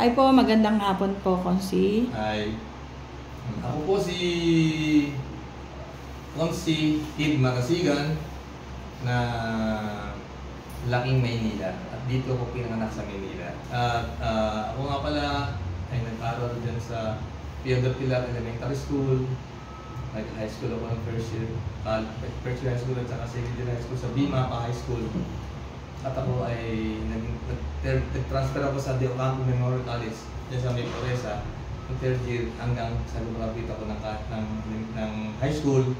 Hi po, magandang hapon po, Konsi. Hi. Ako po si Konsi Kid Marasigan na laking Maynila. At dito ako pinanganak sa Maynila. At ako nga pala ay nag-aral dyan sa Piedra Pilar Elementary School. High school ako ng first year high school at saka second year high school sa Bima pa High School. At ako ay nag-transfer ako sa De Ocampo Memorial College dyan sa May Poresa ng third year hanggang sa lumapit ako ng high school.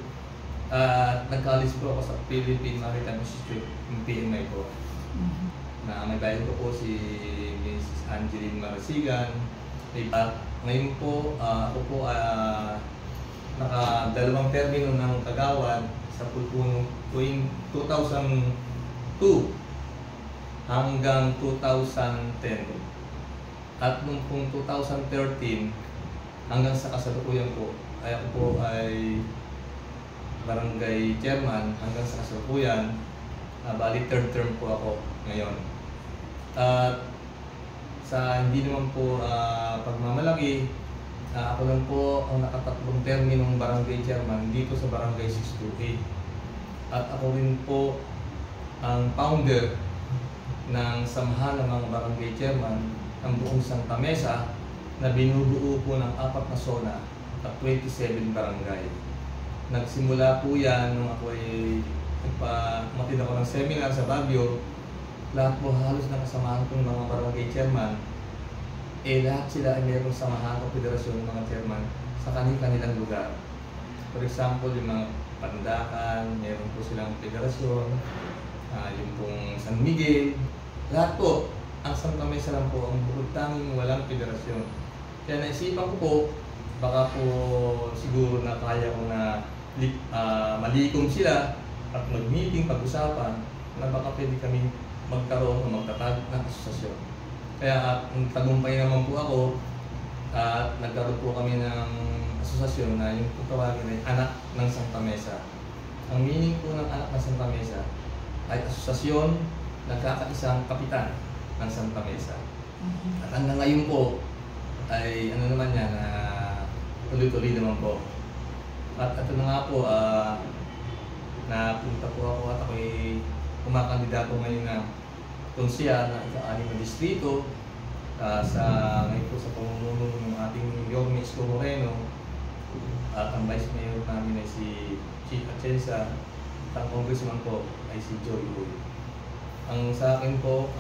Nag-college po ako sa Philippine Maritime Institute, yung PMI po. Na may bayan ko po si Mrs. Angeline Marasigan. Ngayon po, ako po naka-2 termino ng Kagawad sa tuwing 2002 hanggang 2010. At nung 2013 hanggang sa kasalukuyan po, ay ako po ay barangay chairman hanggang sa kasalukuyan. Bali third term po ako ngayon. At sa hindi naman po pagmamalaki, ako lang po ang nakatatlong terminong barangay chairman dito sa barangay 628. At ako rin po ang founder ng samahan ng mga barangay chairman ng buong Santa Mesa na binubuo po ng 4 na zona at 27 barangay. Nagsimula po yan nung ako ay nagpamatid ako ng seminar sa Baguio. Lahat po halos nakasamahan ko ng mga barangay chairman. Lahat sila ay mayroong samahan o federasyon ng mga chairman sa kanilang lugar. For example, yung mga Pandakan, mayroon po silang federasyon. Yung pong San Miguel, lahat po, ang Santa Mesa lang po ang bukod tanging walang federasyon. Kaya naisipan ko po, baka po siguro na kaya ko na malikom sila at mag-meeting, pag-usapan na baka pwede kami magkaroon o magtatag ng asosasyon. Kaya tagumpay naman po ako at nagkaroon po kami ng asosasyon na yung tawagin ay Anak ng Santa Mesa. Ang meaning po ng Anak ng Santa Mesa ay asosasyon nagkakaisang kapitan ng Santa Mesa. At hanggang ngayon po ay ano naman yan, tuloy-tuloy naman po. At ito na nga po, napunta po ako at ako'y kumakandidato ngayon na konsiya na ika-6 na distrito ngayon po sa pamumuno ng ating Yorme Isko Moreno at ang vice mayor namin ay si Chief Atienza at ang congressman po ay si Joy Uy. Ang sa akin po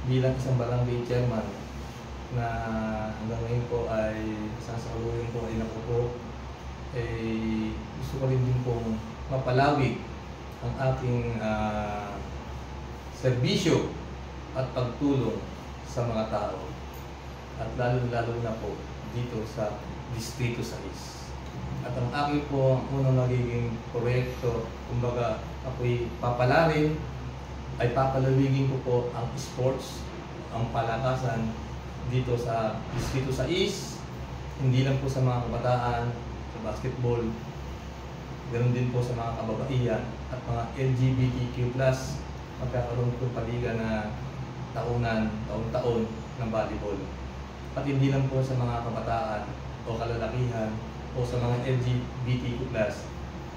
bilang isang barangay chairman na hanggang ngayon po ay sasaluhin po ay ako po gusto ko rin din pong mapalawig ang ating serbisyo at pagtulong sa mga tao at lalo na po dito sa Distrito 6. At ang aking po unang nagiging proyekto, kumbaga ako'y papalarin ay papalawigin ko po ang sports, ang palakasan dito sa Distrito 6, hindi lang po sa mga kabataan, sa basketball, ganoon din po sa mga kababaihan at mga LGBTQ+. Magkakaroon po paliga na taon-taon ng volleyball. At hindi lang po sa mga kabataan o kalalakihan o sa mga LGBTQ+.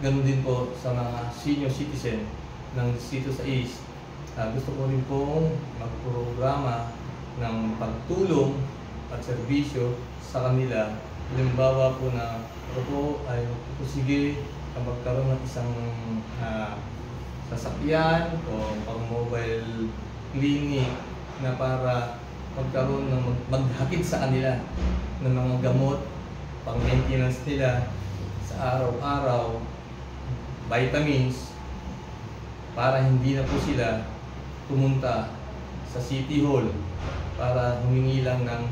Ganun din po sa mga senior citizen ng Distrito 6. Gusto ko rin pong magprograma ng pagtulong at serbisyo sa kanila. Halimbawa po na ako po ay sige magkaroon ng isang sasakyan o pang-mobile clinic na para magkaroon ng maghatid sa kanila ng mga gamot, pang-maintenance nila sa araw-araw, vitamins, para hindi na po sila pumunta sa City Hall para humingi lang ng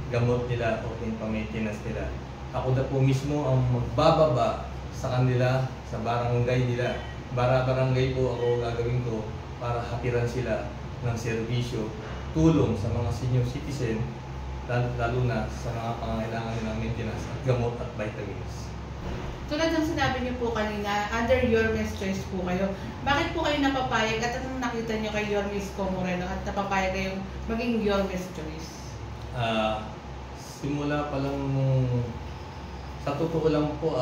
gamot nila o pang-maintenance nila. Ako na po mismo ang magbababa sa kanila, sa barangay nila. Barangay po ako gagawin ko para hatiran sila ng serbisyo, tulong sa mga senior citizen, lalo na sa mga pangangailangan nilang maintenance at gamot at vitamins. Tulad ng sinabi niyo po kanina, under Yorme's choice po kayo. Bakit po kayo napapayag at anong nakita niyo kay Yorme Isko Moreno at napapayag kayong maging Yorme's choice? Simula pa lang nung, sa totoo lang po,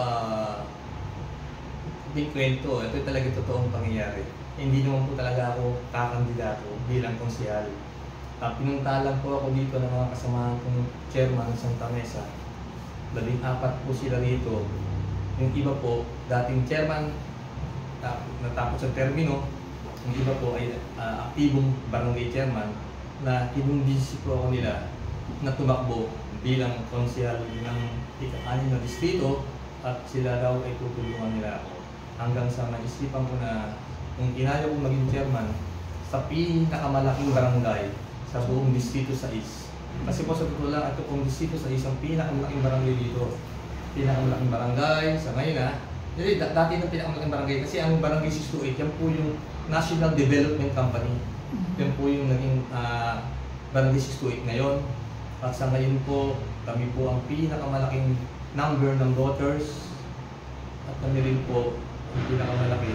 hindi kwento, ito talaga totoong pangyayari. Hindi naman po talaga ako kakandidato bilang konsehal. Pinunta lang po ako dito ng mga kasamahan kong chairman ng Santa Mesa. 14 po sila rito. Yung iba po, dating chairman, natapos sa termino. Yung iba po ay aktibong barangay chairman na kinundisi po ako nila na tumakbo bilang konsehal ng ika-6 na distrito at sila daw ay tutulungan nila ako. Hanggang sa naisipan ko na kung inayaw kong maging chairman sa pinakamalaking barangay sa buong distrito 6. Kasi po sa totoo lang, ito pong distrito 6 ang pinakamalaking barangay dito. Pinakamalaking barangay sa ngayon dati ng pinakamalaking barangay kasi ang barangay 628, yan po yung National Development Company. Yan po yung naging barangay 628 ngayon. At sa ngayon po, kami po ang pinakamalaking number ng voters at kami rin po ang pinakamalaki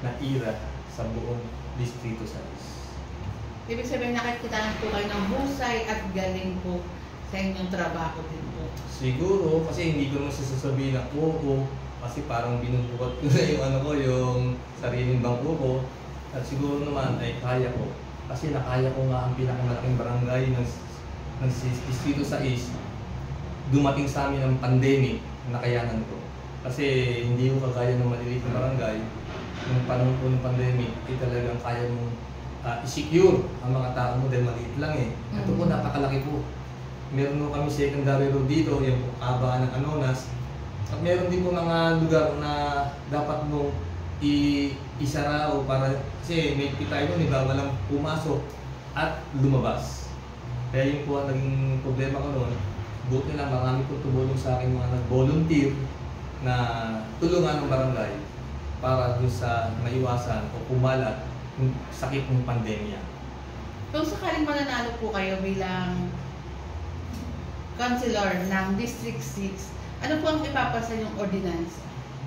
na ira sa buong distrito 6. Ibig sabihin, nakikita lang po kayo ng husay at galing po sa inyong trabaho din po. Siguro, kasi hindi ko naman sasabihin na oo, kasi parang binubukat ko na yung sariling bangko ko. At siguro naman ay kaya ko. Kasi nakaya ko nga ang pinakamalaking barangay ng distrito 6. Dumating sa amin ang pandemic, nakayanan ko. Kasi hindi ko kagaya ng maliliit na barangay. Nung panahon po ng pandemic, talagang kaya mong i-secure ang mga tao mo dahil maliit lang eh. Ito po napakalaki po. Meron po kami secondary road dito, yung po kabaan ng Anonas. At meron din po mga lugar na dapat mo isara o para, kasi may tayo doon, walang pumasok at lumabas. Kaya yun po ang naging problema ko noon. Buti lang marami po tumulong sa akin mga nag-volunteer na tulungan ng barangay para doon sa maiwasan o kumalat yung sakit ng pandemya. Kung sakaling mananalo po kayo bilang councilor ng District 6, ano po ang ipapasa yung ordinansa?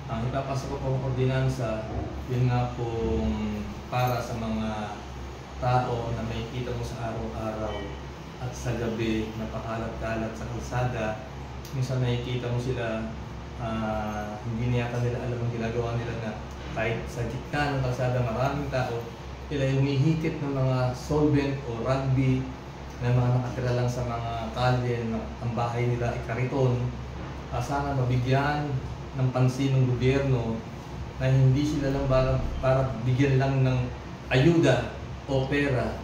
Ang ipapasa ko pong ordinansa, yun nga pong para sa mga tao na may kita mo sa araw-araw at sa gabi napakalat-kalat sa kalsada. Minsan nakikita mo sila, hindi na yata nila alam ang ginagawa nila na kahit sa gitna ng kalsada maraming tao, sila humihikit ng mga solvent o rugby na mga nakatira lang sa mga kalye, ang bahay nila ay kariton. Sana mabigyan ng pansin ng gobyerno na hindi sila lang para bigyan lang ng ayuda o pera.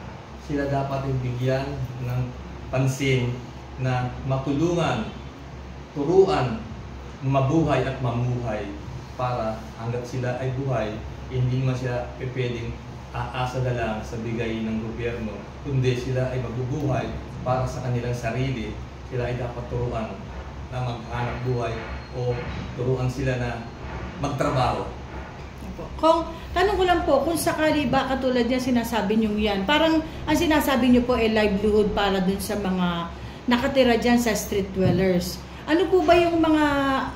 Sila dapat bigyan ng pansin na matulungan, turuan, mabuhay at mamuhay para hanggat sila ay buhay, hindi naman sila pwedeng aasa na lang sa bigay ng gobyerno, kundi sila ay mabubuhay para sa kanilang sarili. Sila ay dapat turuan na maghanap buhay o turuan sila na magtrabaho. Kung tanong ko lang po, kung sakali ba katulad niya sinasabi niyo yan, parang ang sinasabi niyo po ay livelihood para dun sa mga nakatira dyan sa street dwellers. Ano po ba yung mga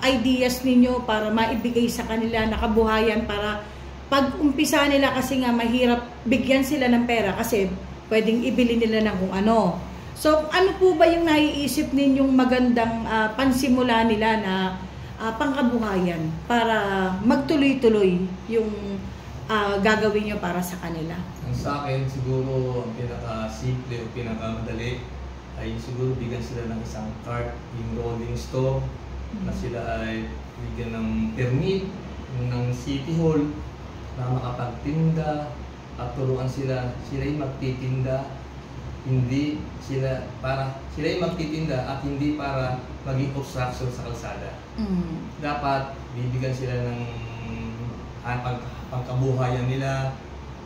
ideas ninyo para maibigay sa kanila na kabuhayan para pag umpisa nila, kasi nga mahirap bigyan sila ng pera kasi pwedeng ibili nila ng kung ano. So ano po ba yung naiisip ninyong magandang pansimula nila na pangkabuhayan para magtuloy-tuloy yung gagawin nyo para sa kanila? Ang sa akin, siguro ang pinaka-simple o pinaka-madali ay siguro bigyan sila ng isang cart, yung rolling store, na sila ay bigyan ng permit ng City Hall na makapagtinda at turuan sila ay magtitinda, hindi sila sila ay magtitinda at hindi para maging obstruction sa kalsada. Dapat bibigyan sila ng pangkabuhayan nila.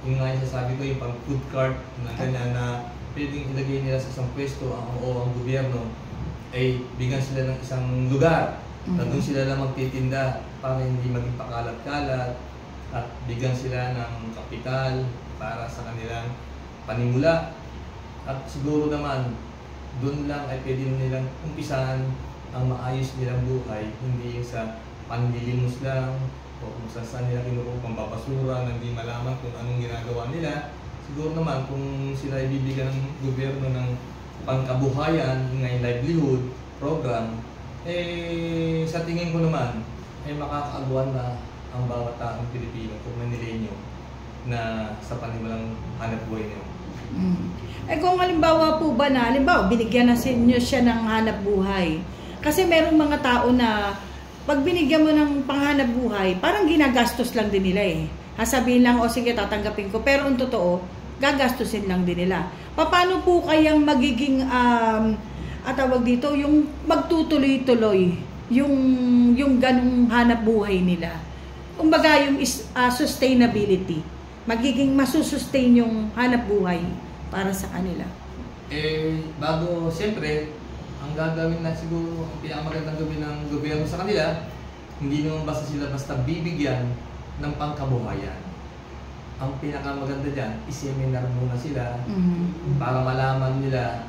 Yung nga yung sasabi ko, yung pang food cart na ganyan na pwedeng ilagay nila sa isang pwesto ang gobyerno, ay bigyan sila ng isang lugar na doon sila lang magtitinda para hindi maging pakalat-kalat, at bigyan sila ng kapital para sa kanilang panimula. At siguro naman doon lang ay pwede nilang umpisahan ang maayos nilang buhay, hindi yung sa panlilimos lang o kung saan nila kinukuha pambabasura na hindi malaman kung anong ginagawa nila. Siguro naman kung sila ibibigyan ng gobyerno ng pangkabuhayan, ng livelihood program, sa tingin ko naman, makakaagawan na ang bawat taong Pilipino kung Manileño na sa paniwalang hanap buhay niyo. Kung halimbawa po ba na, halimbawa, binigyan na niyo siya ng hanap buhay. Kasi merong mga tao na pag binigyan mo ng panghanap buhay, parang ginagastos lang din nila eh. Sabihin lang, o sige, tatanggapin ko. Pero ang totoo, gagastusin lang din nila. Paano po kayang magiging, tawag dito, yung magtutuloy-tuloy, yung ganung hanap buhay nila? Kumbaga, yung sustainability. Magiging masusustain yung hanap buhay para sa kanila. Bago, siyempre, ang gagawin na siguro, ang pinakamagandang gawin ng gobyerno sa kanila, hindi naman basta sila bibigyan ng pangkabuhayan. Ang pinakamaganda dyan, i-seminar muna sila para malaman nila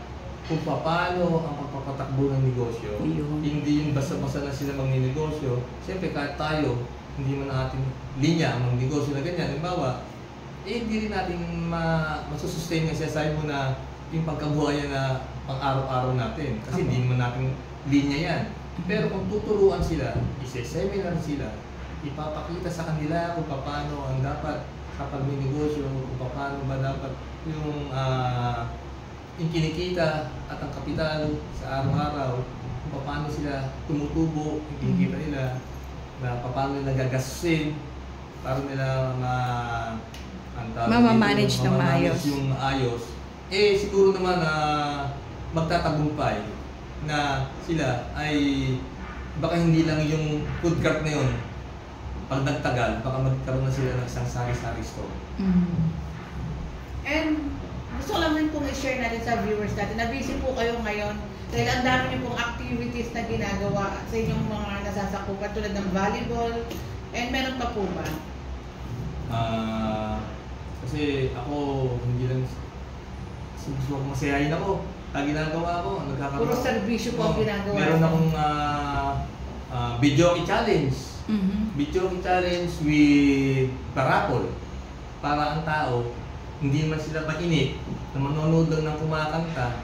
kung paano ang pagpapatakbo ng negosyo. Hindi yung basta-basta na sila magninegosyo. Siyempre, kahit tayo, hindi man natin linya ang negosyo na ganyan. Halimbawa, hindi rin natin masusustain nga siya sa mo na yung pagkabuhayan na pang-araw-araw natin. Kasi hindi naman natin linya yan. Pero kung tuturuan sila, isi-seminar sila, ipapakita sa kanila kung paano ang dapat kapag may negosyo, kung paano ba dapat yung kinikita at ang kapital sa araw-araw, kung paano sila tumutubo, yung kinikita nila, na paano nila gagastusin para nila mamamanage ng maayos. Yung maayos. Siguro naman na magtatagumpay na sila ay baka hindi lang yung food cart na yun. Pag nagtagal, baka magkaroon na sila ng isang sari-sari store. And gusto ko lang din pong i-share natin sa viewers natin na busy po kayo ngayon dahil ang dami niyo pong activities na ginagawa sa inyong mga nasasakupan tulad ng volleyball and meron pa po ba? Kasi ako hindi lang gusto ko masayahin ako. Ang ginagawa ko, nagkakaroon. Puro serbisyo po ang ginagawa. Meron akong video challenge. Video challenge with parapol. Para ang tao, hindi man sila mainit na manonood lang ng kumakanta.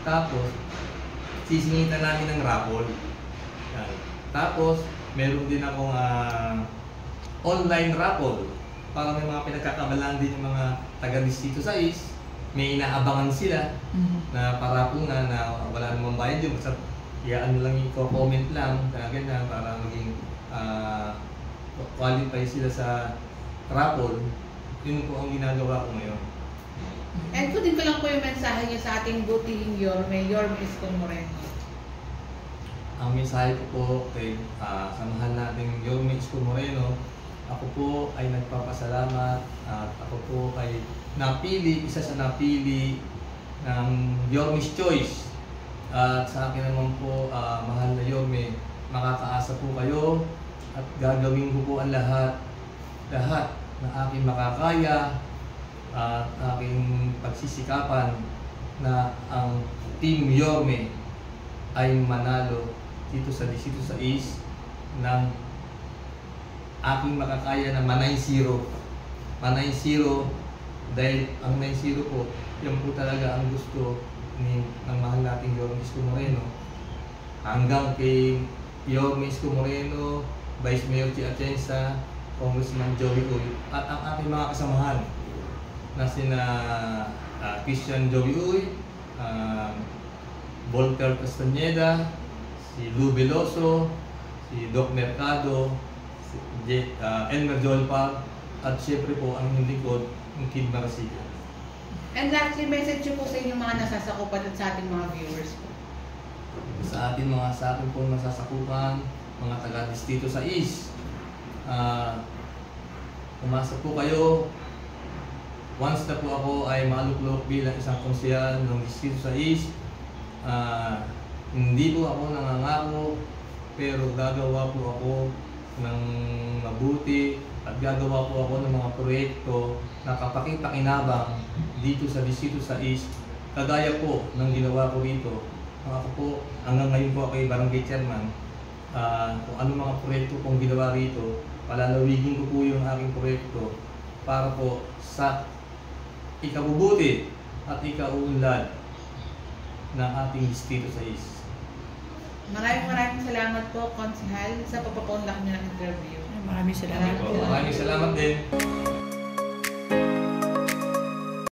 Tapos, sisingitan namin ng raffle. Tapos, meron din akong online raffle. Para may mga pinagkakabalaan din yung mga taga-distrito sa is. May inaabangan sila na parapol na wala namang bayad yun. Basta iyaan lang yung comment lang, ganyan, para maging qualify sila sa raffle. Yun po ang ginagawa ko ngayon. And kunin ko lang po yung mensahe niyo sa ating butihing Yorme Isko Moreno. Ang mensahe ko po kay sa mahal nating Yorme Isko Moreno, ako po ay nagpapasalamat at ako po ay isa sa napili ng Yorme's Choice. At sa akin naman po, mahal na Yorme, makakaasa po kayo at gagawin ko po ang lahat na aking makakaya at aking pagsisikapan na ang Team Yorme ay manalo dito sa Distrito 6 ng aking makakaya na 9-0. 9-0 dahil ang 9-0 po, yan po talaga ang gusto ng mahal nating Yorme Isko Moreno. Hanggang kay Yorme Isko Moreno, Vice Mayor Chi Atienza, Congressman Joey Uy, at ang ating mga kasamahan na sina Christian Joey Uy, Volker Castañeda, si Lou Veloso, si Doc Mercado, Elmer Joel Park, at syempre po ang lingkod, ang Kid Marasiga. And lastly, message po sa inyong mga nasasakupan at sa ating mga viewers po. Sa ating po nasasakupan, mga taga-distrito 6, umasa po kayo. Once na po ako ay maluklok bilang isang konsehal ng distrito 6, hindi po ako nangangako, pero gagawa po ako ng mabuti at gagawa po ako ng mga proyekto na kapaki-pakinabang dito sa Distrito 6, kagaya po ng ginawa ko dito. Ako po, hanggang ngayon po ako ay barangay chairman. Kung ano mga proyekto kong ginawa rito, palalawigin ko po yung aking proyekto para po sa ikabubuti at ikauunlad ng ating distrito sa East. Maraming salamat po, Konsehal, sa pagpapaunlak niyo ng interview. Maraming salamat po. Maraming salamat din.